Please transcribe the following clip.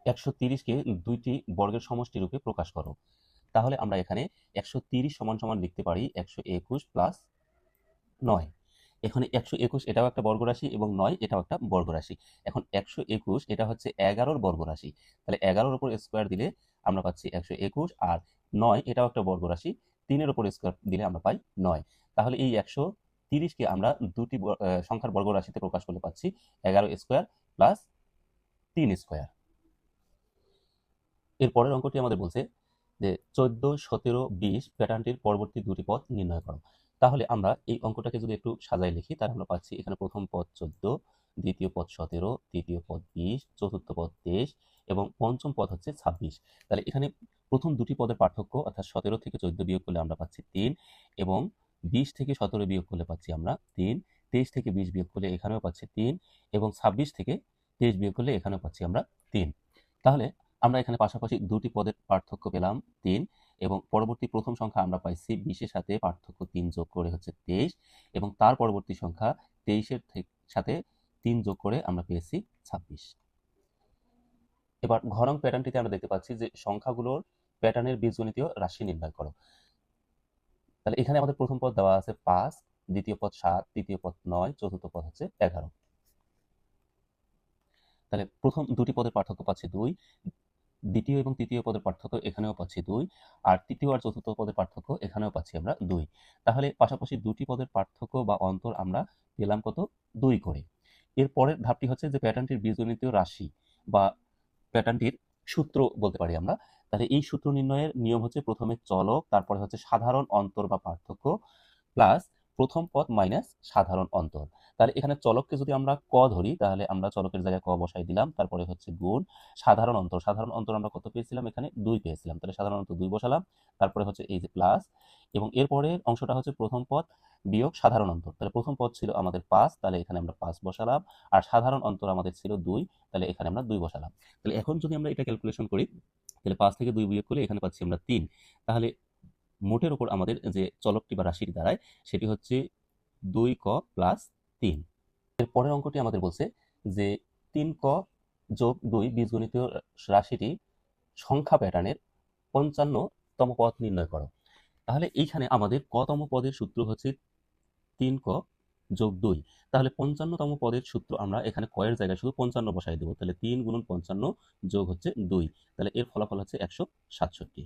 130কে দুইটি বর্গের সমষ্টি রূপে প্রকাশ করো। তাহলে আমরা এখানে 130 সমান সমান লিখতে পারি 121 প্লাস 9। এখানে 121 এটাও একটা বর্গরাশি এবং 9 এটাও একটা বর্গরাশি। এখন 121 এটা হচ্ছে 11 এর বর্গরাশি। তাহলে 11 এর উপর স্কয়ার দিলে আমরা পাচ্ছি 121, আর 9 এটাও একটা বর্গরাশি, 3 এর উপর স্কয়ার দিলে আমরা পাই 9। তাহলে এই 130 কে আমরা দুটি সংখ্যার বর্গরাশিতে প্রকাশ করলে পাচ্ছি 11 স্কয়ার প্লাস 3 স্কয়ার। এর পরের অঙ্কটি আমাদের বলছে যে 14, 17, 20 প্যাটার্নটির পরবর্তী দুটি পদ নির্ণয় করো। তাহলে আমরা এই অঙ্কটাকে যদি একটু সাজায় লিখি, তাহলে আমরা পাচ্ছি এখানে প্রথম পদ 14, দ্বিতীয় পদ 17, তৃতীয় পদ 20, চতুর্থ পদ 23 এবং পঞ্চম পদ হচ্ছে 26। তাহলে এখানে প্রথম দুটি পদের পার্থক্য অর্থাৎ 17 থেকে 14 বিয়োগ করলে আমরা পাচ্ছি 3, এবং 20 থেকে 17 বিয়োগ করলে পাচ্ছি আমরা 3, 23 থেকে 20 বিয়োগ করলে এখানেও পাচ্ছি 3, এবং 26 থেকে 23 বিয়োগ করলে এখানেও পাচ্ছি আমরা 3। তাহলে আমরা এখানে পাশাপাশি দুটি পদের পার্থক্য পেলাম 3, এবং পরবর্তী প্রথম সংখ্যা আমরা পাইছি 20 এর সাথে পার্থক্য 3 যোগ করে হচ্ছে 23, এবং তার পরবর্তী সংখ্যা 23 এর সাথে 3 যোগ করে আমরা পেয়েছি 26। এবার ঘ নং প্যাটার্নটিতে আমরা দেখতে পাচ্ছি যে সংখ্যাগুলোর প্যাটার্নের বীজগণিতীয় রাশি নির্ণয় করো। তাহলে এখানে আমাদের প্রথম পদ দেওয়া আছে 5, দ্বিতীয় পদ 7, তৃতীয় পদ 9, চতুর্থ পদ হচ্ছে 11। তাহলে প্রথম দুটি পদের পার্থক্য পাচ্ছি 2, দ্বিতীয় এবং তৃতীয় পদের পার্থক্য এখানেও পাচ্ছি 2, আর তৃতীয় আর চতুর্থ পদের পার্থক্য এখানেও পাচ্ছি আমরা 2। তাহলে পাশাপাশি দুটি পদের পার্থক্য বা অন্তর আমরা পেলাম কত? 2 করে। এর পরের ধাপটি হচ্ছে যে প্যাটার্নটির বীজগণিতীয় রাশি বা প্যাটার্নটির সূত্র বলতে পারি আমরা। তাহলে এই সূত্র নির্ণয়ের নিয়ম হচ্ছে প্রথমে চলক, তারপরে হচ্ছে সাধারণ অন্তর বা পার্থক্য, প্লাস প্রথম পদ মাইনাস সাধারণ অন্তর। তাহলে এখানে চলককে যদি আমরা ক ধরি, তাহলে আমরা চলকের জায়গায় ক বসাই দিলাম, তারপরে হচ্ছে গুণ সাধারণ অন্তর। সাধারণ অন্তর আমরা কত পেয়েছিলাম? এখানে 2 পেয়েছিলাম, তাহলে সাধারণ অন্তর 2 বসালাম, তারপরে হচ্ছে এই যে প্লাস, এবং এরপরের অংশটা হচ্ছে প্রথম পদ বিয়োগ সাধারণ অন্তর। তাহলে প্রথম পদ ছিল আমাদের 5, তাহলে এখানে আমরা 5 বসালাম, আর সাধারণ অন্তর আমাদের ছিল 2, তাহলে এখানে আমরা 2 বসালাম। তাহলে এখন যদি আমরা এটা ক্যালকুলেশন করি, তাহলে 5 থেকে 2 বিয়োগ করলে এখানে পাচ্ছি আমরা 3। তাহলে মোটের উপর আমাদের যে চলকটি বা রাশিটি দাঁড়ায় সেটি হচ্ছে 2ক প্লাস 3। এর পরের অঙ্কটি আমাদের বলছে যে 3ক যোগ 2 বীজগণিতীয় রাশিটি সংখ্যা প্যাটার্নের 55তম পদ নির্ণয় করো। তাহলে এইখানে আমাদের কতম পদের সূত্র হচ্ছে 3ক যোগ 2। তাহলে 55তম পদের সূত্র আমরা এখানে কয়ের জায়গায় শুধু 55 বসাই দেবো। তাহলে 3 গুণন 55 যোগ হচ্ছে 2, তাহলে এর ফলাফল হচ্ছে 167।